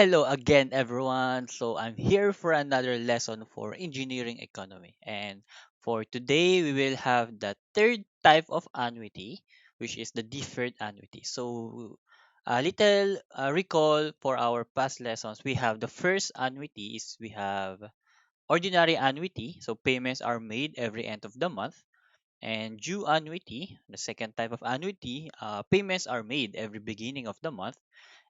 Hello again, everyone. So I'm here for another lesson for engineering economy. And for today, we will have the third type of annuity, which is the deferred annuity. So a little recall for our past lessons. We have the first annuity is we have ordinary annuity. So payments are made every end of the month. And due annuity, the second type of annuity, payments are made every beginning of the month.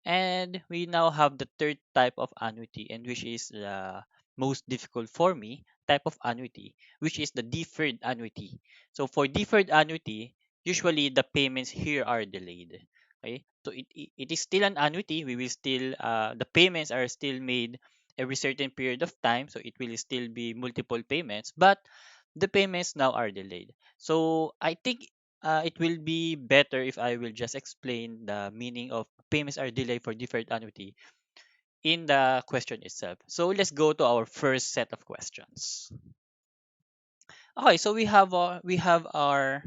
And we now have the third type of annuity, and which is the most difficult for me type of annuity, which is the deferred annuity. So for deferred annuity, usually the payments here are delayed. Okay, so it is still an annuity. We will still the payments are still made every certain period of time, so it will still be multiple payments, but the payments now are delayed. So I think it will be better if I will just explain the meaning of payments are delayed for deferred annuity in the question itself. So let's go to our first set of questions. Okay, so we have our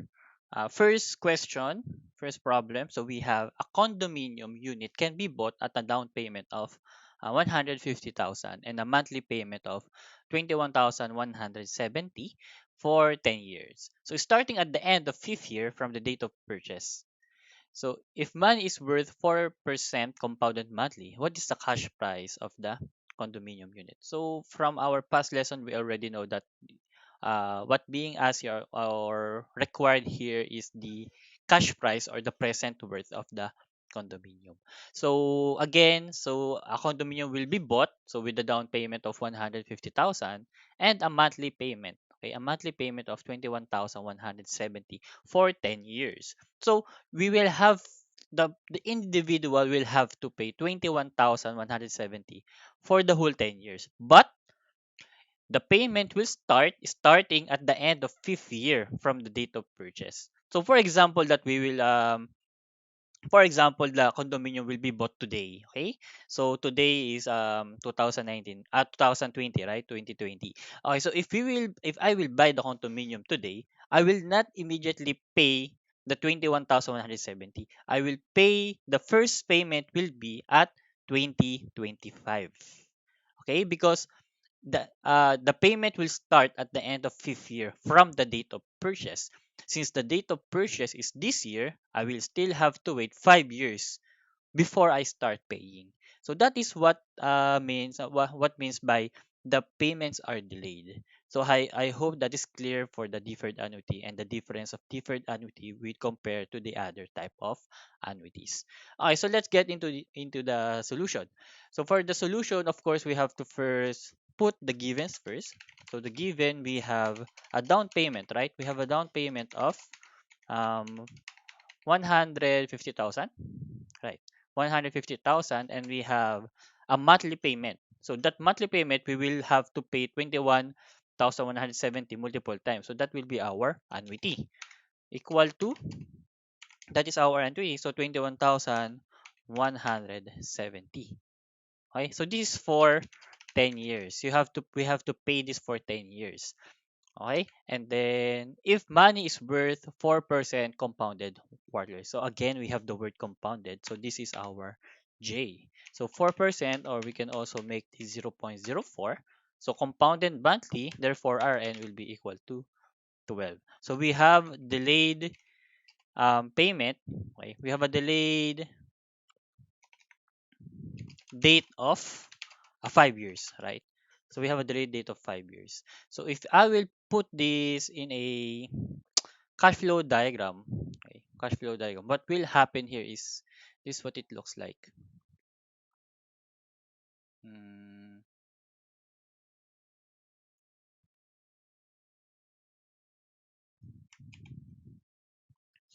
first question, first problem. So we have a condominium unit can be bought at a down payment of 150,000 and a monthly payment of 21,170 for 10 years. So starting at the end of fifth year from the date of purchase. So if money is worth 4% compounded monthly, what is the cash price of the condominium unit? So from our past lesson, we already know that what being asked here or required here is the cash price or the present worth of the condominium. So again, so a condominium will be bought so with a down payment of 150,000 and a monthly payment. Okay, a monthly payment of 21,170 for 10 years. So we will have the individual will have to pay 21,170 for the whole 10 years. But the payment will start starting at the end of fifth year from the date of purchase. So for example that we will for example the condominium will be bought today, okay? So today is 2019 2020, right? 2020. Okay, so if I will buy the condominium today, I will not immediately pay the 21,170. I will pay the first payment will be at 2025. Okay? Because the payment will start at the end of fifth year from the date of purchase. Since the date of purchase is this year, I will still have to wait 5 years before I start paying. So that is what means what means by the payments are delayed. So I hope that is clear for the deferred annuity and the difference of deferred annuity we compare to the other type of annuities. Okay, so let's get into the solution. So for the solution, of course, we have to first put the givens first. So the given we have a down payment, right? We have a down payment of um 150,000, right? 150,000, and we have a monthly payment. So that monthly payment we will have to pay 21,170 multiple times. So that will be our annuity equal to that is our annuity. So 21,170. Okay? So this is for 10 years. We have to pay this for 10 years. Okay, and then if money is worth 4% compounded quarterly. So again, we have the word compounded. So this is our J. So 4%, or we can also make this 0.04. So compounded monthly, therefore our N will be equal to 12. So we have delayed payment. Okay, we have a delayed date of 5 years, right? So we have a delayed date of 5 years. So if I will put this in a cash flow diagram, okay, cash flow diagram, what will happen here is this is what it looks like. Mm,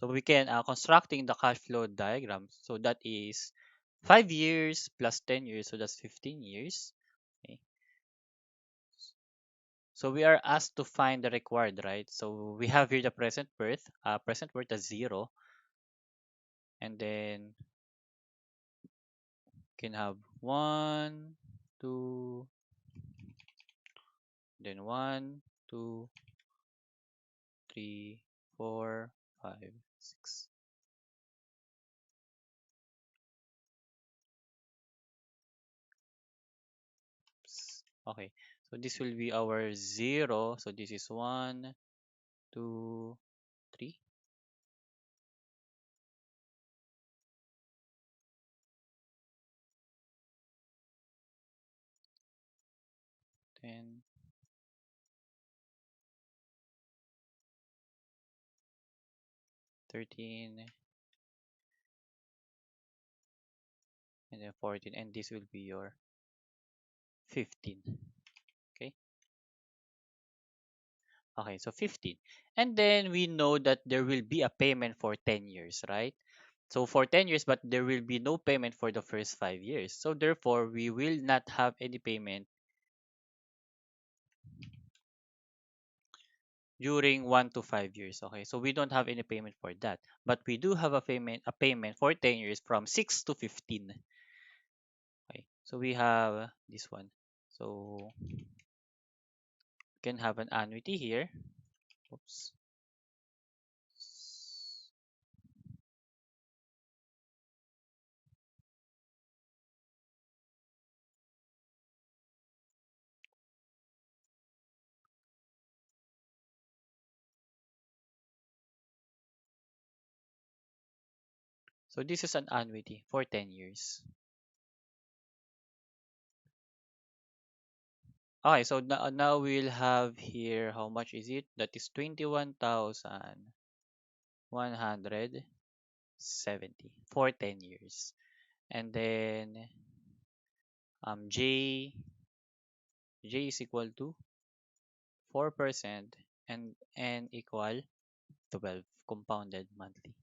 so we can constructing the cash flow diagram. So that is 5 years plus 10 years, so that's 15 years. Okay. So we are asked to find the required, right? So we have here the present worth as 0, and then can have 1, 2, then 1, 2, 3, 4, 5, 6. Okay. So this will be our 0. So this is 1, 2, 3, 10, 13, and then 14. And this will be your 15. Okay. Okay, so 15. And then we know that there will be a payment for 10 years, right? So for 10 years, but there will be no payment for the first 5 years. So therefore, we will not have any payment during 1 to 5 years. Okay, so we don't have any payment for that. But we do have a payment for 10 years from 6 to 15. Okay, so we have this one. So we can have an annuity here. Oops. So this is an annuity for 10 years. Okay, so now we'll have here, how much is it? That is 21,170 for 10 years. And then J is equal to 4% and N equal 12 compounded monthly.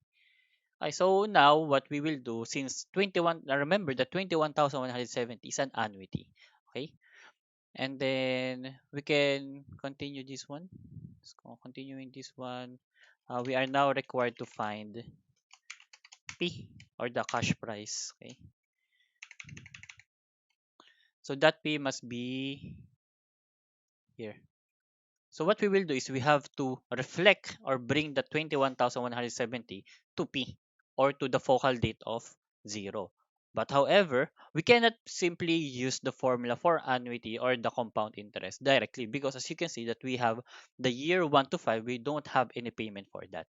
Okay, so now what we will do, since 21, now remember that 21,170 is an annuity. Okay, and then we can continue this one. Continuing this one, we are now required to find P, or the cash price. Okay, so that P must be here. So what we will do is we have to reflect or bring the 21,170 to P, or to the focal date of 0. But however, we cannot simply use the formula for annuity or the compound interest directly, because as you can see that we have the year 1 to 5, we don't have any payment for that.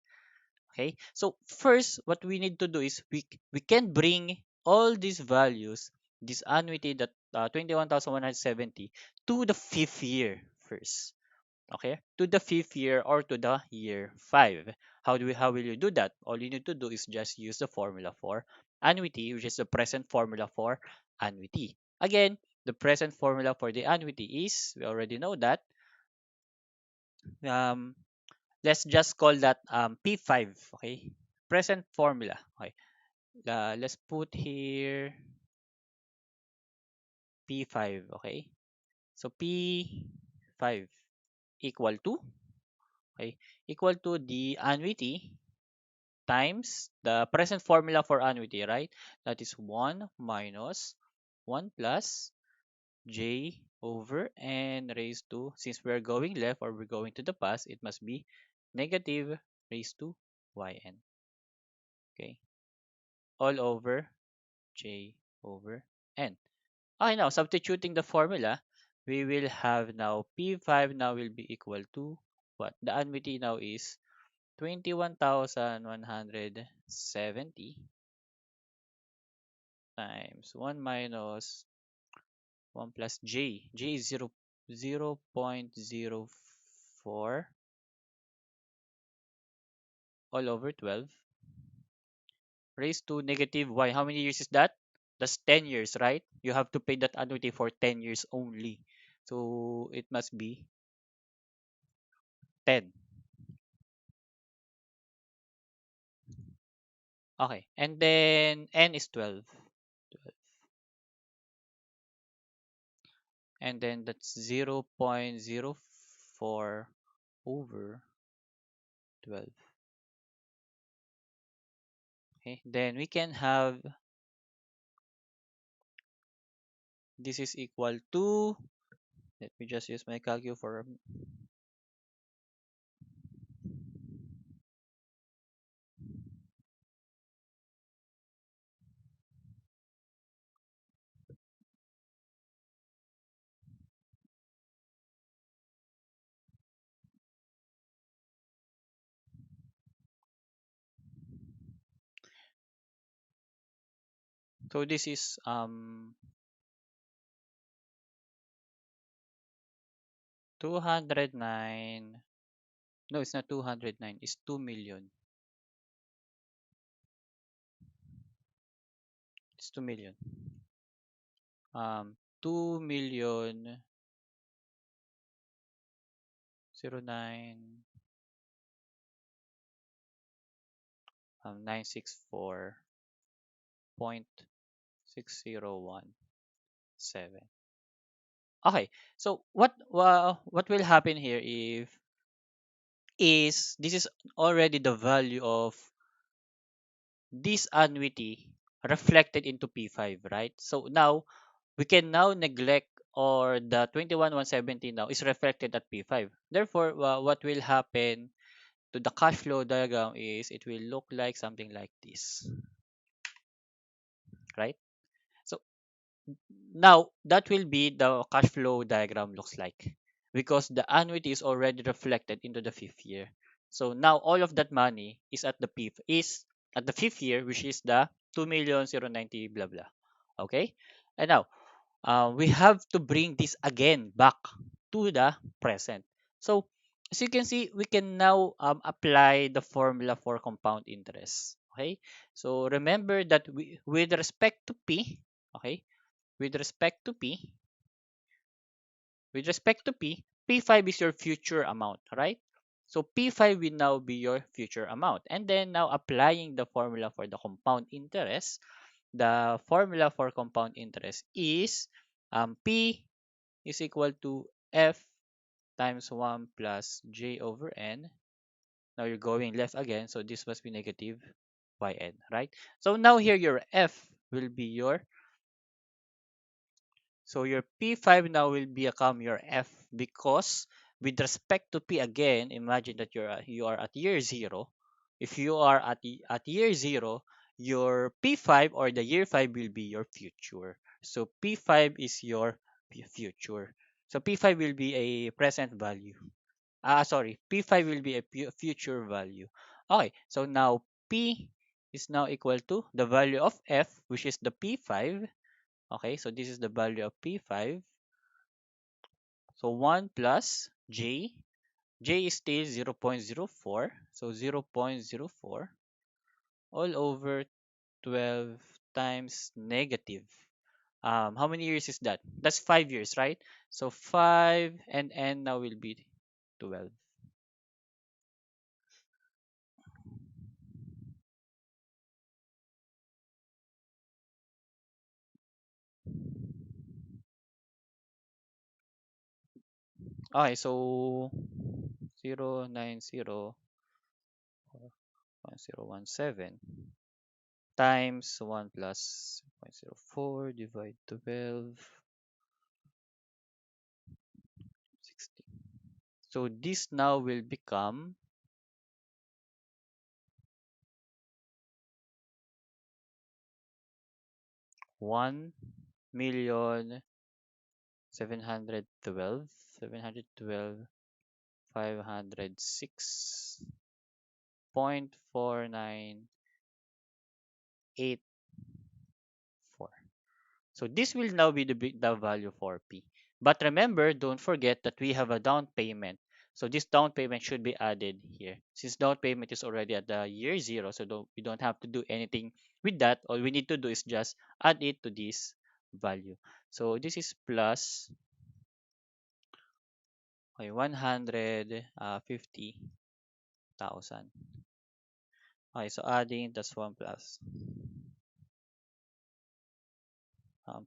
Okay, so first what we need to do is we can bring all these values, this annuity, that 21,170, to the fifth year first. Okay, to the fifth year, or to the year 5. How will you do that? All you need to do is just use the formula for annuity, which is the present formula for annuity. Again, the present formula for the annuity is, we already know that, um let's just call that P5. Okay, present formula. Okay, let's put here P5. Okay, so P5 equal to, okay, equal to the annuity times the present formula for annuity, right? That is 1 minus 1 plus j over n raised to, since we're going left or we're going to the past, it must be negative raised to yn. Okay, all over j over n. Okay, now substituting the formula, we will have now P5 now will be equal to what? The annuity now is 21,170 times 1 minus 1 plus j. J is 0.04 all over 12 raised to negative y. How many years is that? That's 10 years, right? You have to pay that annuity for 10 years only. So it must be 10. Okay. And then n is 12. 12. And then that's 0.04 over 12. Okay. Then we can have, this is equal to, let me just use my calculator for, So this is 209. No, it's not 209. It's 2 million. It's 2 million. 2 million 09 964.6017. Okay. So what will happen here if is this is already the value of this annuity reflected into P5, right? So now we can now neglect, or the 21,170 now is reflected at P5. Therefore, what will happen to the cash flow diagram is it will look like something like this, right? So now that will be the cash flow diagram looks like, because the annuity is already reflected into the fifth year. So now all of that money is at the fifth year, which is the 2,090 blah blah. Okay, and now we have to bring this again back to the present. So as you can see, we can now apply the formula for compound interest. Okay, so remember that with respect to P, okay, with respect to P, with respect to P5 is your future amount, right? So P5 will now be your future amount. And then now applying the formula for the compound interest, the formula for compound interest is P is equal to F times 1 plus J over N. Now you're going left again, so this must be negative yn, right? So now here your F will be your, so your P5 now will become your F, because with respect to P again, imagine that you are at year zero. If you are at year zero, your P5 or the year 5 will be your future. So P5 is your future. So P5 will be a present value. Sorry, P5 will be a future value. Okay, so now P is now equal to the value of F, which is the P5. Okay, so this is the value of P5. So 1 plus J. J is still 0.04. So 0.04 all over 12 times negative. How many years is that? That's 5 years, right? So 5 and N now will be 12. Okay, so 0.901017 times 1 plus 0.04 divide 12, 60. So this now will become 1,712,506.4984. So this will now be the value for P. But remember, don't forget that we have a down payment. So this down payment should be added here. Since down payment is already at the year zero, so we don't have to do anything with that. All we need to do is just add it to this value. So this is plus, okay, 150,000. Okay, so adding that's 1 plus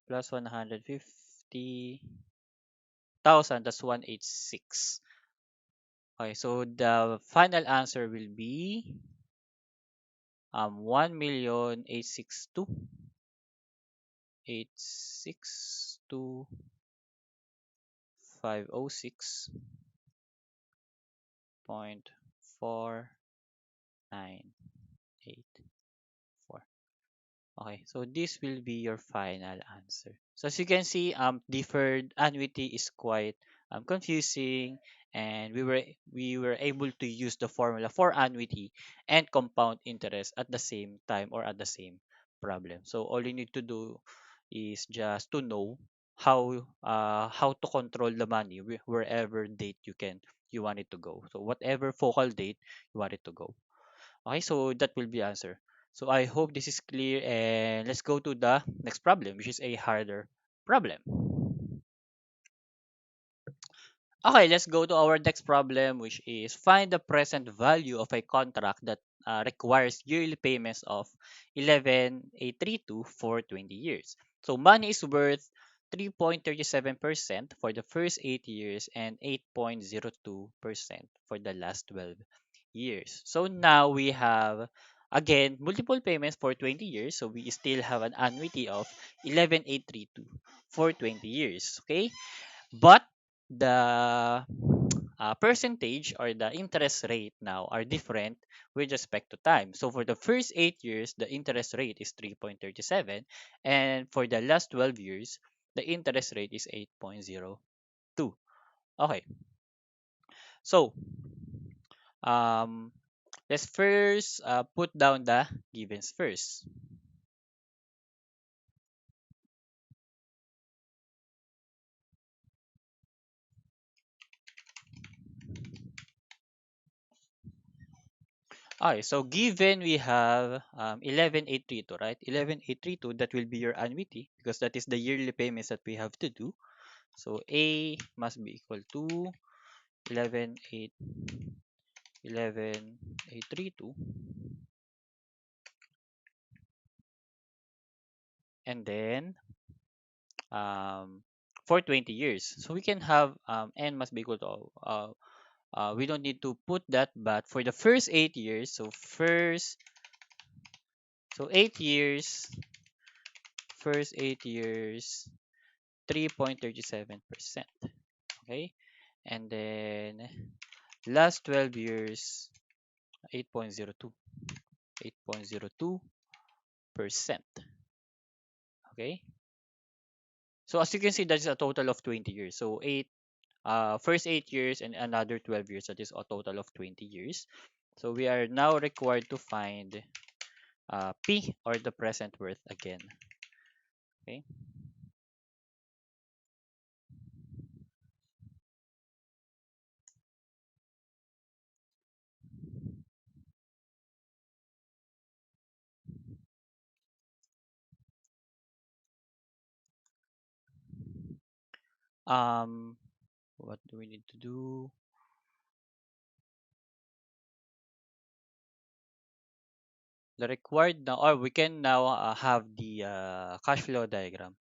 plus 150,000, that's 186. Okay, so the final answer will be 1,862,506.4984. Okay, so this will be your final answer. So as you can see, deferred annuity is quite confusing, and we were able to use the formula for annuity and compound interest at the same time or at the same problem. So all you need to do is just to know how to control the money wherever date you want it to go. So whatever focal date you want it to go. Okay, so that will be answer. So I hope this is clear, and let's go to the next problem, which is a harder problem. Okay, let's go to our next problem, which is find the present value of a contract that requires yearly payments of 11,832 for 20 years. So money is worth 3.37% for the first 8 years and 8.02% for the last 12 years. So now we have again multiple payments for 20 years. So we still have an annuity of 11,832 for 20 years. Okay, but the percentage or the interest rate now are different with respect to time. So for the first 8 years, the interest rate is 3.37, and for the last 12 years, the interest rate is 8.02. Okay, so um, let's first put down the givens first. Okay, so given we have 11,832, right? 11,832, that will be your annuity because that is the yearly payments that we have to do. So A must be equal to 11,8 11,832, and then for 20 years. So we can have N must be equal to we don't need to put that, but for the first 8 years, so 8 years, first 8 years, 3.37%. Okay, and then last 12 years, 8.02, 8.02%. Okay, so as you can see, that is a total of 20 years. So first 8 years and another 12 years, that is a total of 20 years. So we are now required to find P, or the present worth again. Okay, um what do we need to do? The required now, or we can now have the cash flow diagram.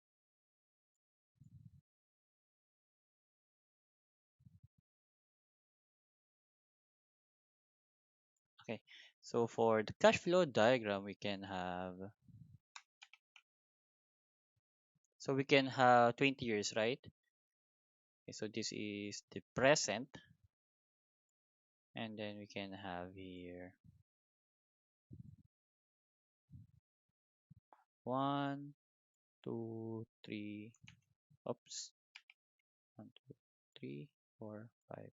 Okay, so for the cash flow diagram, we can have, so we can have 20 years, right? Okay, so this is the present, and then we can have here 1, 2, 3. Oops, 1, 2, 3, 4, 5.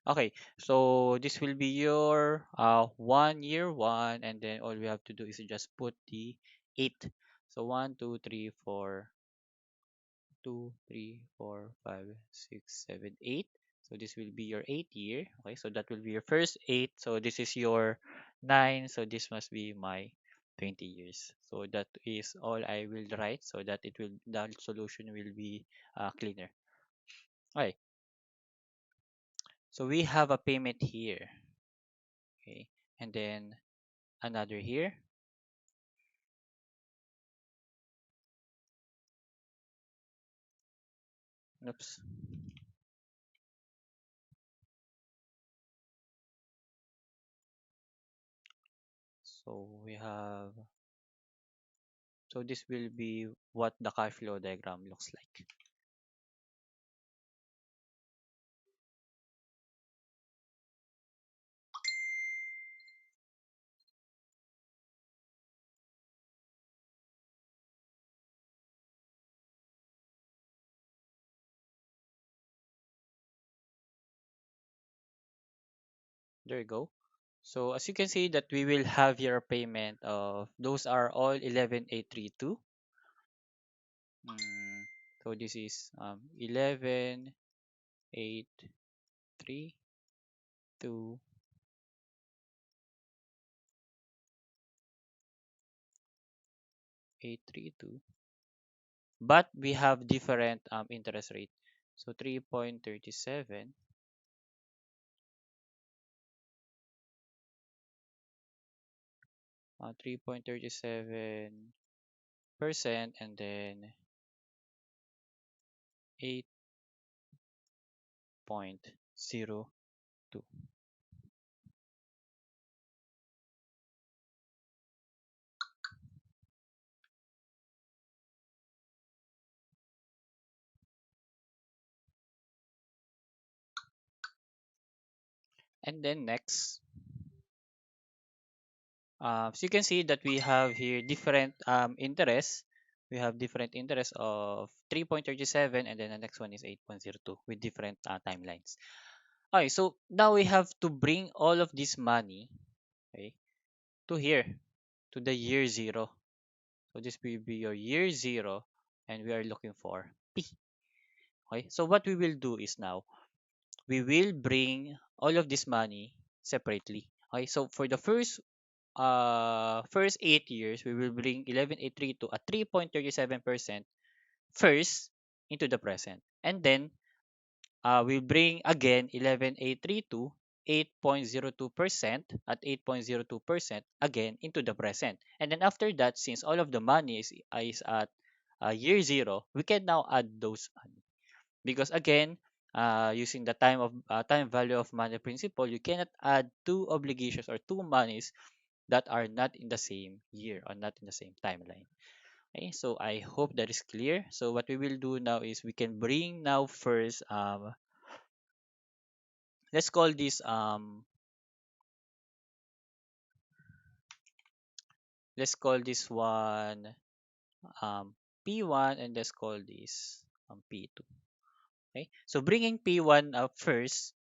Okay, so this will be your 1 year one, and then all we have to do is just put the 8. So 1, 2, 3, 4, 2, 3, 4, 5, 6, 7, 8. So this will be your 8 year. Okay, so that will be your first 8. So this is your 9. So this must be my 20 years. So that is all I will write, so that the solution will be cleaner. Okay, so we have a payment here. Okay, and then another here. Oops. So we have, so this will be what the cash flow diagram looks like. There you go. So as you can see that we will have your payment of those are all 11832. Mm, so this is 11832 832. But we have different interest rate. So 3.37, 3.37% and then 8.02. And then next, so you can see that we have here different interests. We have different interests of 3.37 and then the next one is 8.02 with different timelines. Okay, so now we have to bring all of this money, okay, to here, to the year zero. So this will be your year zero and we are looking for P. Okay, so what we will do is now we will bring all of this money separately. Okay, so for the first 8 years, we will bring 11,832 at 3.37% first into the present. And then we'll bring again 11,832 8.02% at 8.02% again into the present. And then after that, since all of the money is at year zero, we can now add those money. Because again, using the time value of money principle, you cannot add two obligations or two monies that are not in the same year or not in the same timeline. Okay, so I hope that is clear. So what we will do now is we can bring now first let's call this one um P1 and let's call this P2. Okay, so bringing P1 up first,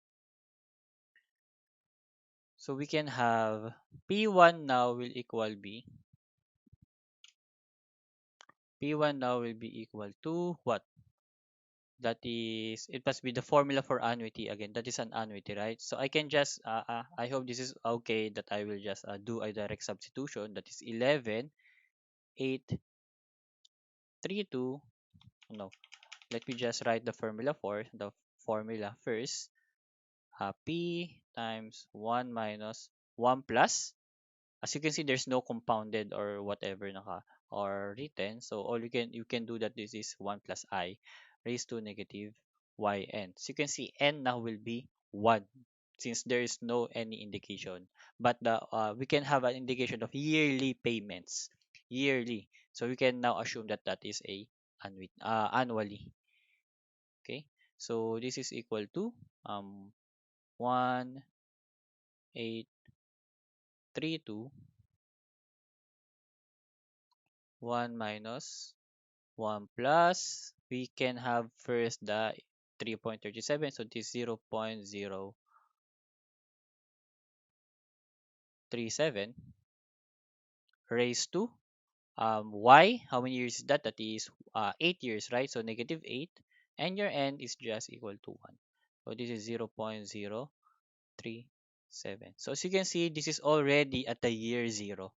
so we can have P1 now will equal B. P1 now will be equal to what? That is, it must be the formula for annuity again. That is an annuity, right? So I can just, I hope this is okay that I will just do a direct substitution. That is 11, 8, 3, 2. No, let me just write the formula for the formula first. P times 1 minus 1 plus. As you can see, there's no compounded or whatever naka or written. So all you can do that this is 1 plus I raised to negative yn. So you can see n now will be 1 since there is no any indication. But the we can have an indication of yearly payments. Yearly. So we can now assume that that is a annually. Okay. So this is equal to 1 8 3 2 1 minus 1 plus, we can have first the 3.37, so this 0.037 raised to y. How many years is that? That is 8 years, right? So negative 8, and your n is just equal to 1. So this is 0.037. So as you can see, this is already at the year 0.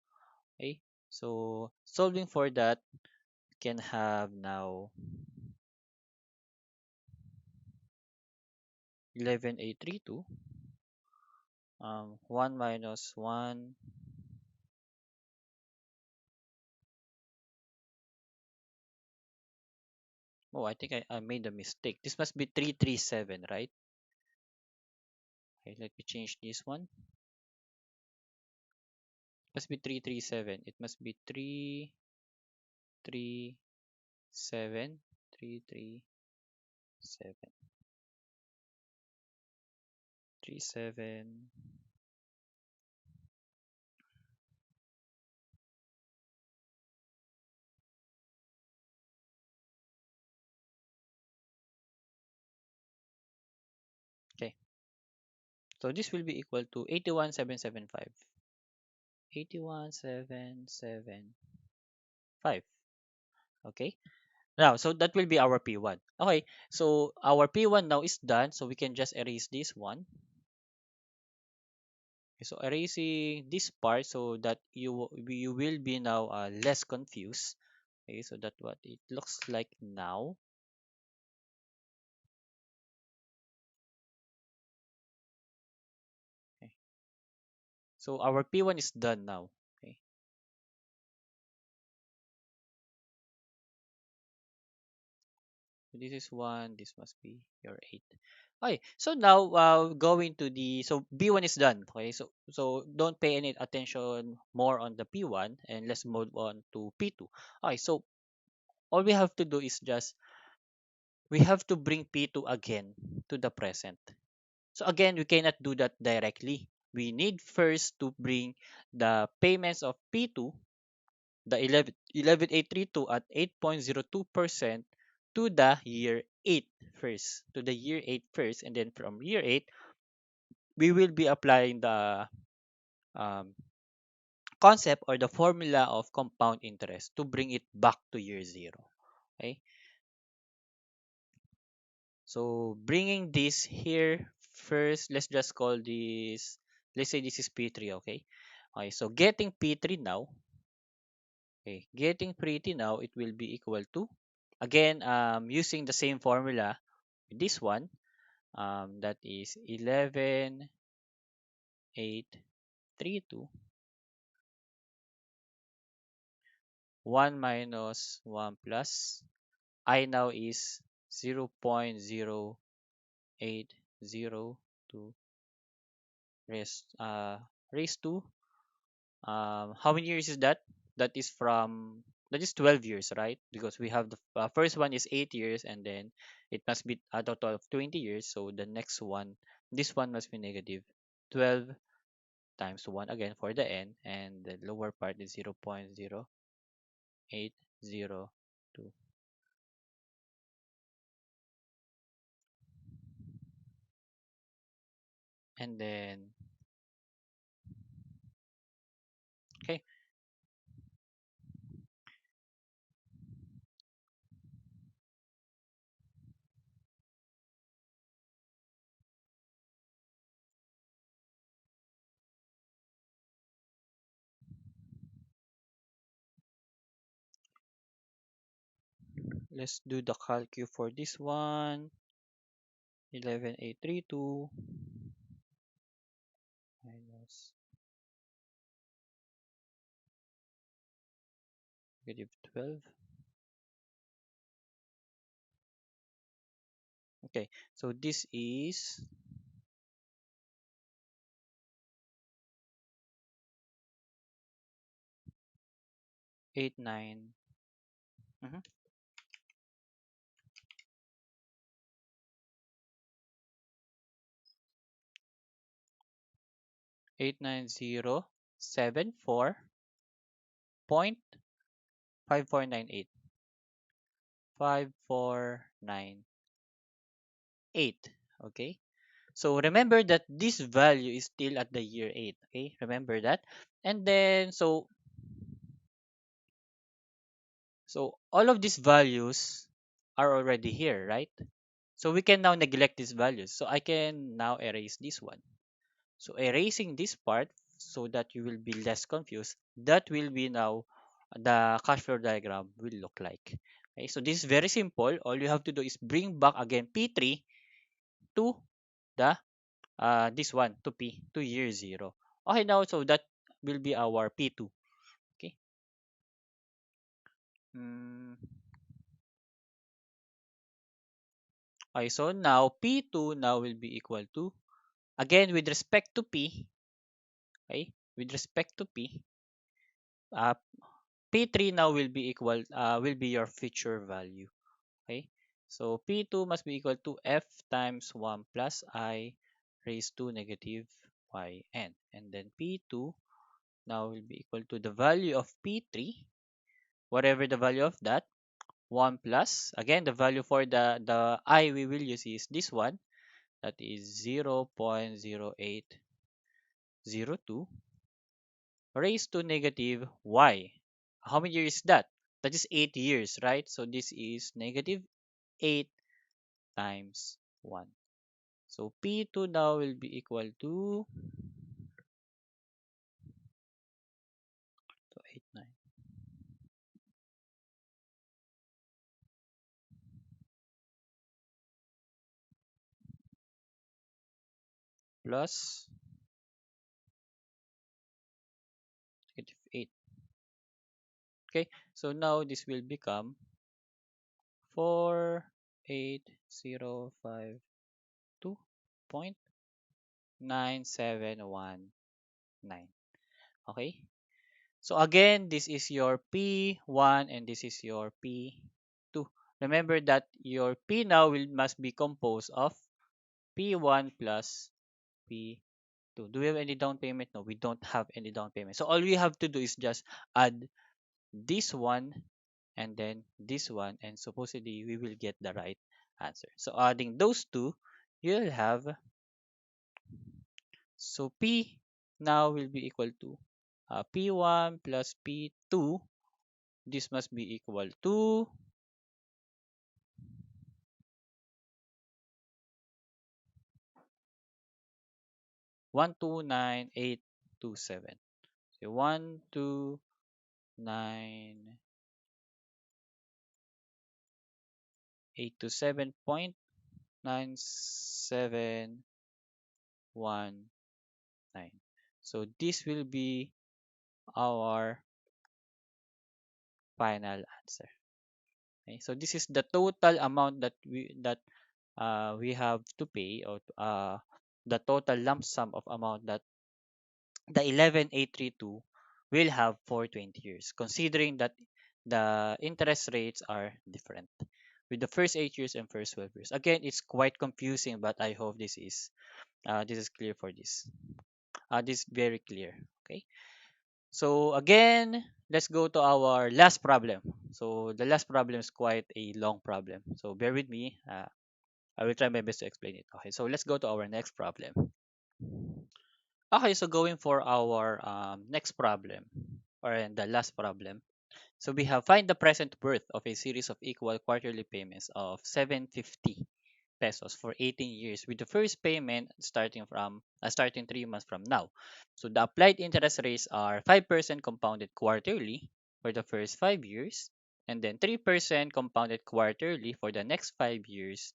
Okay, so solving for that, we can have now 11,832 1 minus 1. Oh, I think I made a mistake. This must be 337, right? Okay, let me change this one. It must be 337. It must be 337. 337. 37. Okay. So this will be equal to 81,775. 81,775. Okay. Now, so that will be our P1. Okay. So our P1 now is done. So we can just erase this one. Okay, so erasing this part so that you will be now less confused. Okay. So that's what it looks like now. Okay. So our P1 is done now. Okay. So this is one. This must be your eight. Okay. So now going to the so B1 is done. Okay. So don't pay any attention more on the P1 and let's move on to P2. Okay. So all we have to do is just we have to bring P2 again to the present. So again, we cannot do that directly. We need first to bring the payments of P2, the 11,832 at 8.02% to the year 8 first, to the year 8 first, and then from year 8, we will be applying the um, concept or the formula of compound interest to bring it back to year 0. Okay, so bringing this here first, let's just call this, let's say this is P3. Okay, okay, so getting P3 now, okay, getting P3 now, it will be equal to, again, using the same formula, this one, that is 11,832, 1 minus 1 plus I now is 0.0802 raised to, how many years is that? That is from, that is 12 years, right? Because we have the first one is 8 years, and then it must be a total of 20 years. So the next one, this one must be negative 12 times 1 again for the n, and the lower part is 0.0802. And then, okay, let's do the calcu for this one. 11,832 minus negative 12. Okay, so this is 89. Mhm. 89074.5498. 5498. Okay. So remember that this value is still at the year 8. Okay. Remember that. And then, so all of these values are already here, right? So we can now neglect these values. So I can now erase this one. So erasing this part so that you will be less confused, that will be now the cash flow diagram will look like. Okay, so this is very simple. All you have to do is bring back again P3 to the this one to P to year 0. Okay, now so that will be our P2. Okay. Mm, okay, so now P2 now will be equal to, again with respect to P, okay, with respect to P, uh, P3 now will be equal, will be your future value. Okay. So P2 must be equal to F times 1 plus I raised to negative yn. And then P2 now will be equal to the value of P3, whatever the value of that, 1 plus, again, the value for the I we will use is this one, that is 0.0802 raised to negative y. How many years is that? That is 8 years, right? So this is negative 8 times 1. So P2 now will be equal to 8, 9 plus negative 8. Okay, so now this will become 48052.9719. Okay, so again, this is your P1 and this is your P2. Remember that your P now must be composed of P1 plus P2. Do we have any down payment? No, we don't have any down payment. So all we have to do is just add this one and then this one, and supposedly we will get the right answer. So adding those two, you'll have, so P now will be equal to P1 plus P2. This must be equal to 129827. So 129827.9719. So this will be our final answer. Okay, so this is the total amount that we have to pay, or the total lump sum of amount that the 11832 will have for 20 years, considering that the interest rates are different with the first 8 years and first 12 years. Again, it's quite confusing, but I hope this is clear for this. This is very clear. Okay. So again, let's go to our last problem. So the last problem is quite a long problem. So bear with me. I will try my best to explain it. Okay, so let's go to our next problem. Okay, so going for our next problem, or the last problem. So we have find the present worth of a series of equal quarterly payments of 750 pesos for 18 years, with the first payment starting 3 months from now. So the applied interest rates are 5% compounded quarterly for the first 5 years, and then 3% compounded quarterly for the next 5 years,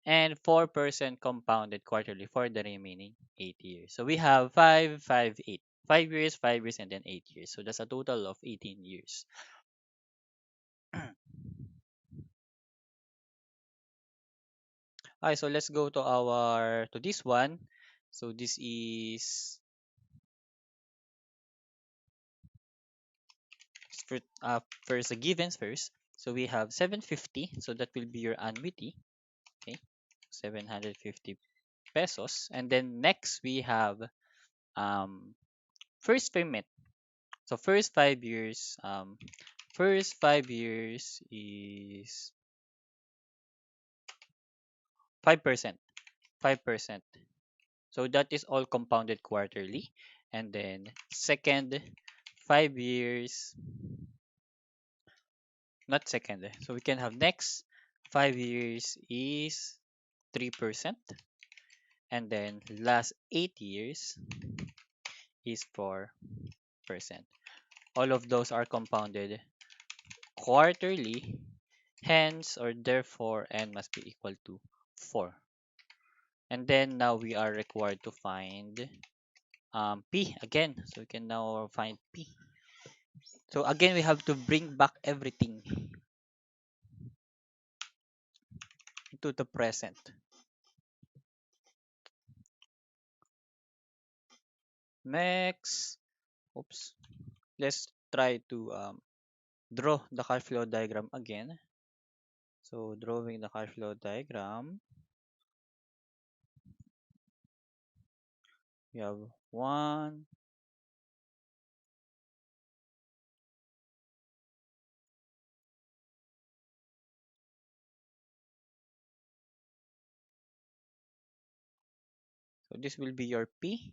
and 4% compounded quarterly for the remaining 8 years. So we have 5, 5, 8. 5 years, 5 years, and then 8 years. So that's a total of 18 years. Okay, so let's go to this one. So this is first the givens first. So we have 750. So that will be your annuity. Okay, 750 pesos. And then next we have um first payment. So first 5 years is 5%. 5%. So that is all compounded quarterly. And then second 5 years, not second. So we can have next 5 years is 3%. And then last 8 years is 4%. All of those are compounded quarterly, hence or therefore n must be equal to 4. And then now we are required to find p again. So we can now find p. So again, we have to bring back everything into the present. Next, oops, let's try to draw the cash flow diagram again. So drawing the cash flow diagram, we have 1, So this will be your P,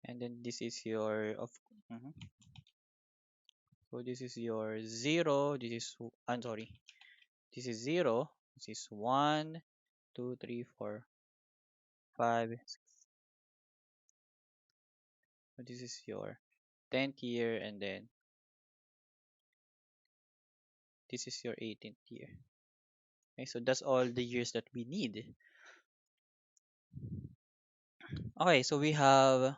and then this is your of mhm. So this is your zero. This is I'm sorry. This is zero. This is one, two, three, four, five. So this is your 10th year, and then this is your 18th year. Okay, so that's all the years that we need. Okay, so we have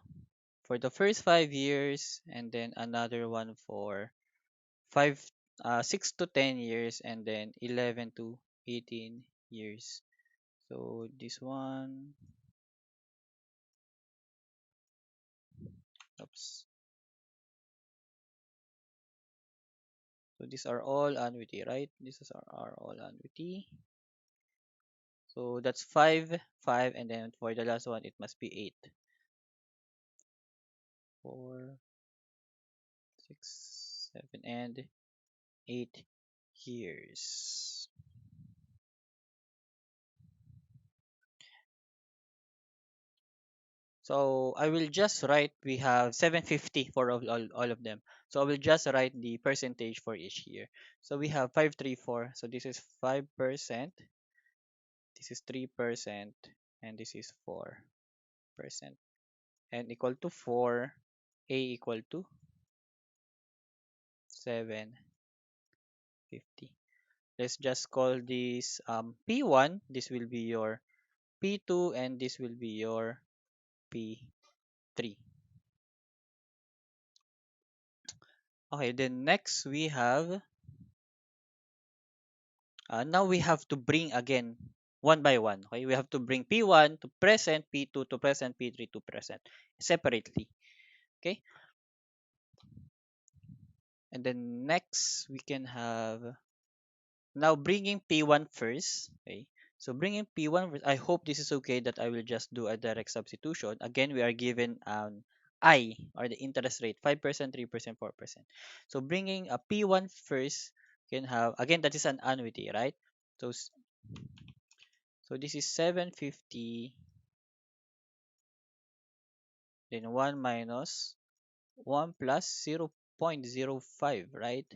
for the first 5 years, and then another one for five, 6 to 10 years, and then 11 to 18 years. So this one, oops. So these are all annuity, right? Are all annuity. So that's five, five, and then for the last one, it must be eight. 4, 6, 7, and 8 years. So I will just write we have 750 for all of them. So I will just write the percentage for each year. So we have 534. So this is 5%, this is 3%, and this is 4%. And equal to 4, A equal to 750. Let's just call this P1. This will be your P2, and this will be your P3. Okay, then next we have now we have to bring again one by one. Okay, we have to bring P1 to present, P2 to present, P3 to present separately. Okay, and then next we can have now bringing P1 first. Okay, so bringing P1 first. I hope this is okay that I will just do a direct substitution. Again, we are given I, or the interest rate, 5%, 3%, 4%. So bringing a P1 first can have, again, that is an annuity, right? So so this is 750, then 1 minus 1 plus 0.05, right?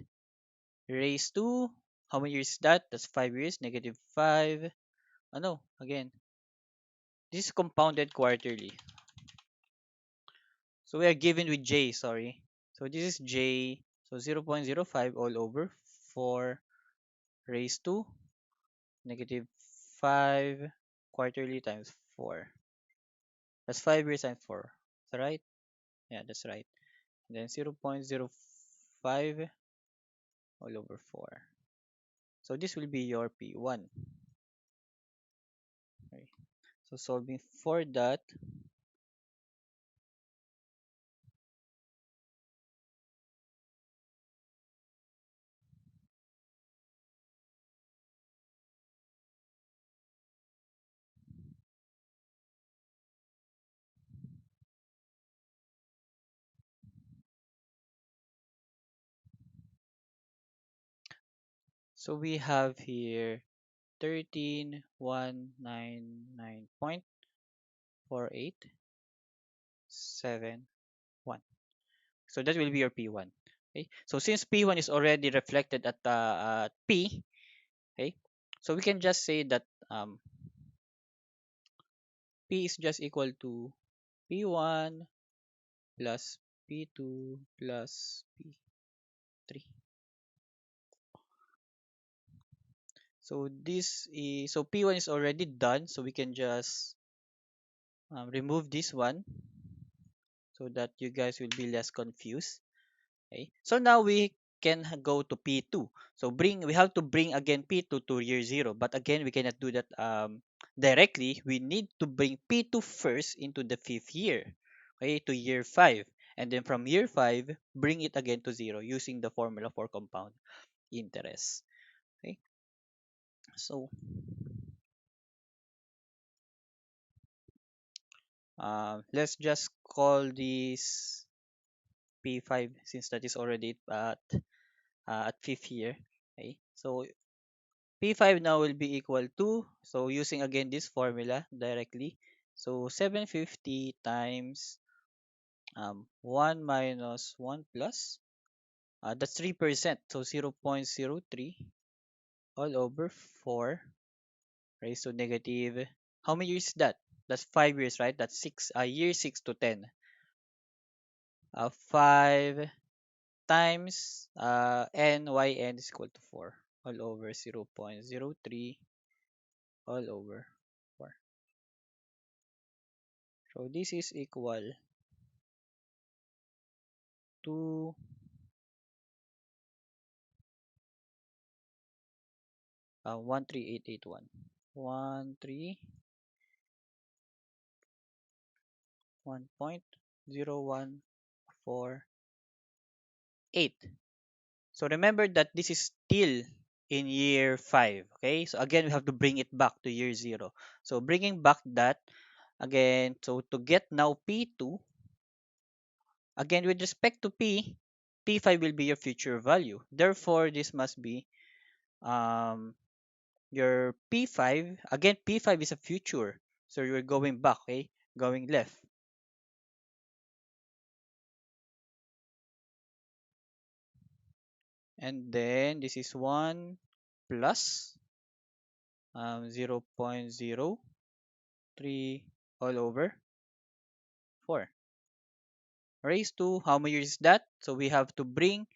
Raised to, how many years is that? That's 5 years, negative 5. Oh no, again, this is compounded quarterly. So we are given with J, sorry. So this is J, so 0.05 all over 4 raised to negative 5 quarterly times 4. That's 5 years times 4. Is that right? Yeah, that's right. And then 0.05 all over 4. So this will be your P1. Okay. So solving for that, so we have here 13,199.4871. So that will be your P1. Okay. So since P1 is already reflected at P, okay, so we can just say that P is just equal to P1 plus P2 plus P3. So P1 is already done, so we can just remove this one so that you guys will be less confused. Okay. So now we can go to P2. So we have to bring again P2 to year 0, but again we cannot do that directly. We need to bring P2 first into the 5th year, okay, to year 5, and then from year 5 bring it again to 0 using the formula for compound interest. Okay. So let's just call this P5 since that is already at 5th year. Okay. So P5 now will be equal to, so using again this formula directly, so 750 times 1 minus 1 plus, that's 3%, so 0.03 all over 4 raised to negative, how many years is that? That's 5 years, right? That's 6, year 6 to 10. 5 times n is equal to 4 all over 0.03 all over 4. So this is equal to 13881. 131.0148. So remember that this is still in year 5. Okay, so again we have to bring it back to year 0. So bringing back that again, so to get now P2, again with respect to P5 will be your future value. Therefore, this must be um, your P5. Again, P5 is a future. So you're going back, okay? Going left. And then this is 1 plus 0.03 all over 4. Raised to, how many years is that? So we have to bring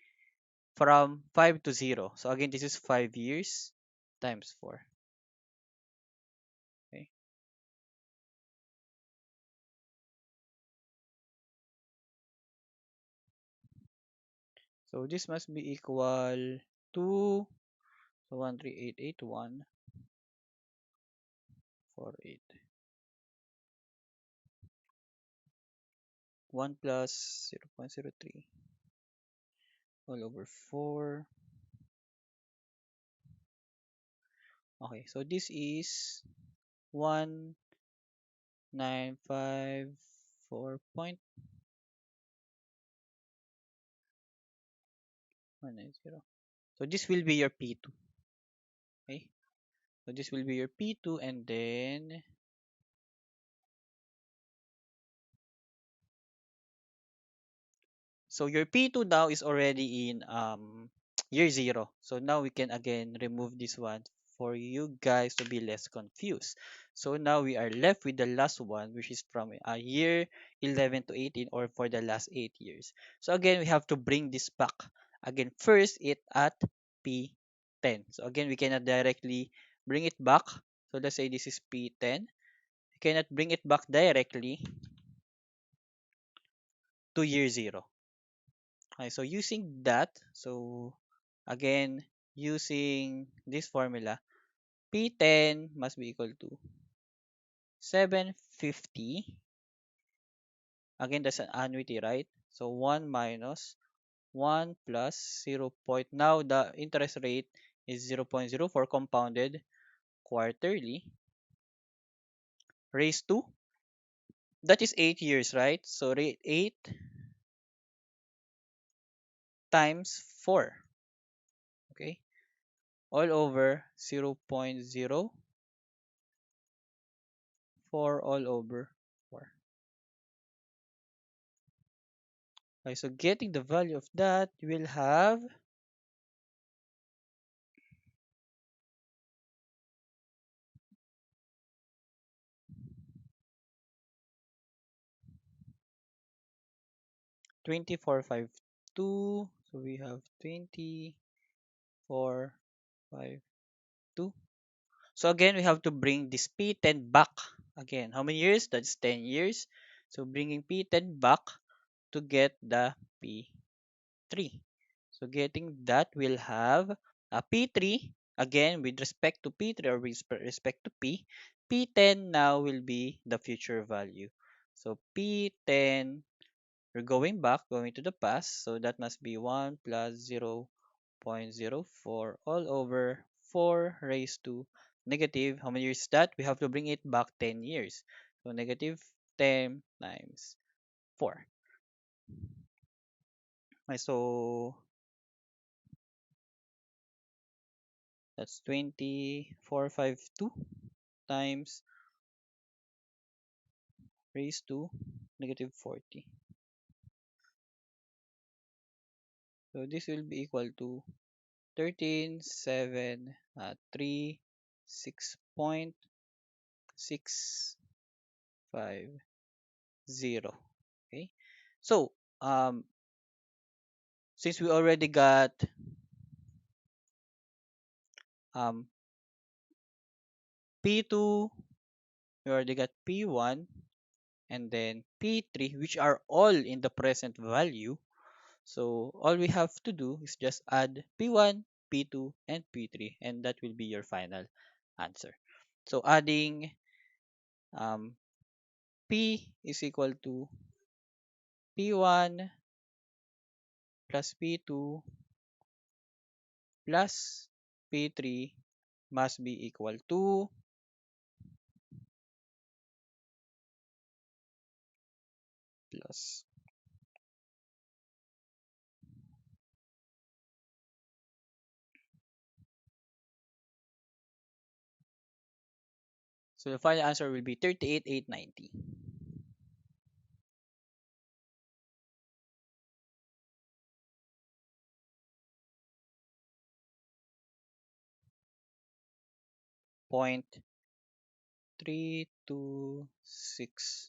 from 5 to 0. So again, this is 5 years times 4. Okay. So this must be equal to, so 13881 48. 1 plus 0.03 all over 4. Okay, so this is 1954.190. So this will be your P2. Okay, so this will be your P2, and then so your P2 now is already in year 0. So now we can again remove this one for you guys to be less confused. So now we are left with the last one, which is from year 11 to 18, or for the last 8 years. So again, we have to bring this back. Again, first it at P10. So again, we cannot directly bring it back. So let's say this is P10. We cannot bring it back directly to year 0. Okay, so using that, so again, using this formula, P10 must be equal to 750. Again, that's an annuity, right? So 1 minus 1 plus 0. Now the interest rate is 0.04 compounded quarterly raised to, that is 8 years, right? So rate 8 times 4. Okay, all over 0.04 all over 4. Okay, so getting the value of that, you will have 2452. So we have 2452. So again, we have to bring this P10 back. Again, how many years? That's 10 years. So bringing P10 back to get the P3. So getting that, we'll have a P3. Again, with respect to P3 or with respect to P10 now will be the future value. So P10, we're going back, going to the past. So that must be 1 plus 0.04 all over 4 raised to negative. How many years is that? We have to bring it back 10 years. So negative 10 times 4. Okay, so That's 2452 times raised to negative 40. So this will be equal to 13,736.650. Okay. So um, since we already got um, P2, we already got P1, and then P3, which are all in the present value. So all we have to do is just add P1, P2, and P3, and that will be your final answer. So adding um, P is equal to P1 plus P2 plus P3 must be equal to plus. So the final answer will be 38,890.3262.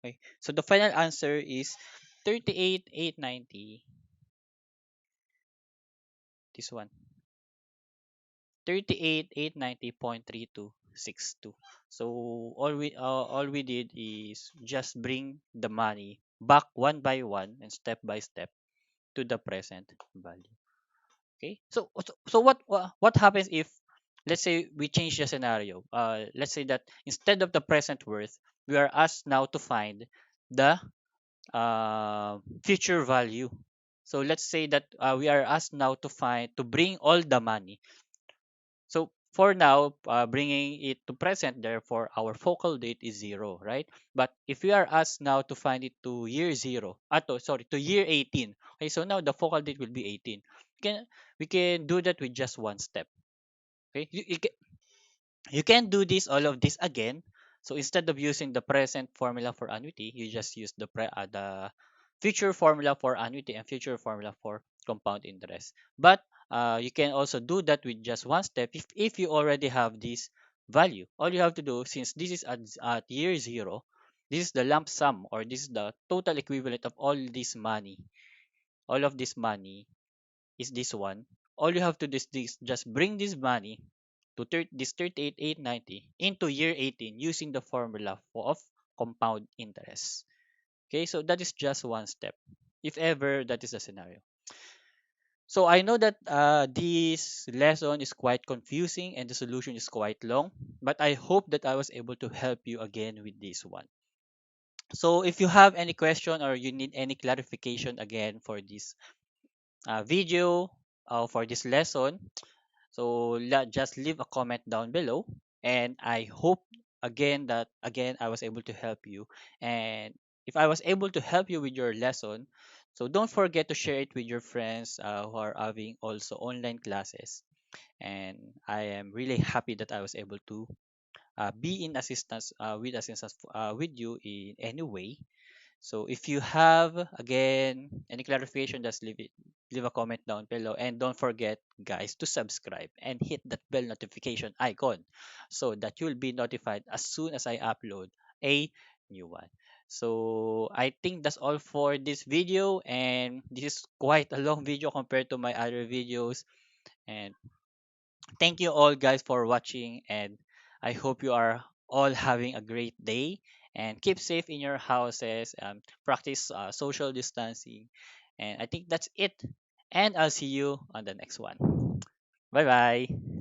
Okay. So the final answer is 38,890. This one. 38,890.3262. So all we did is just bring the money back one by one and step by step to the present value. Okay. So what happens if, let's say, we change the scenario? Let's say that instead of the present worth, we are asked now to find the future value. So let's say that we are asked now to bring all the money. So for now, bringing it to present, therefore our focal date is zero, right? But if we are asked now to find it to year zero, to year 18. Okay, so now the focal date will be 18. We can do that with just one step. Okay, you can do all of this again. So instead of using the present formula for annuity, you just use the future formula for annuity and future formula for compound interest. But you can also do that with just one step if you already have this value. All you have to do, since this is at year zero, this is the lump sum, or this is the total equivalent of all this money. All of this money is this one. All you have to do is just bring this money to this 38,890 into year 18 using the formula of compound interest. Okay, so that is just one step, if ever that is the scenario. So I know that this lesson is quite confusing and the solution is quite long, but I hope that I was able to help you again with this one. So if you have any question or you need any clarification again for this video, for this lesson, so just leave a comment down below, and I hope again I was able to help you. And if I was able to help you with your lesson, so don't forget to share it with your friends who are having also online classes. And I am really happy that I was able to be in assistance with you in any way. So if you have again any clarification, just leave a comment down below, and don't forget, guys, to subscribe and hit that bell notification icon so that you'll be notified as soon as I upload a new one. So I think that's all for this video, and this is quite a long video compared to my other videos. And thank you all, guys, for watching, and I hope you are all having a great day, and keep safe in your houses, practice social distancing, and I think that's it, and I'll see you on the next one. Bye bye.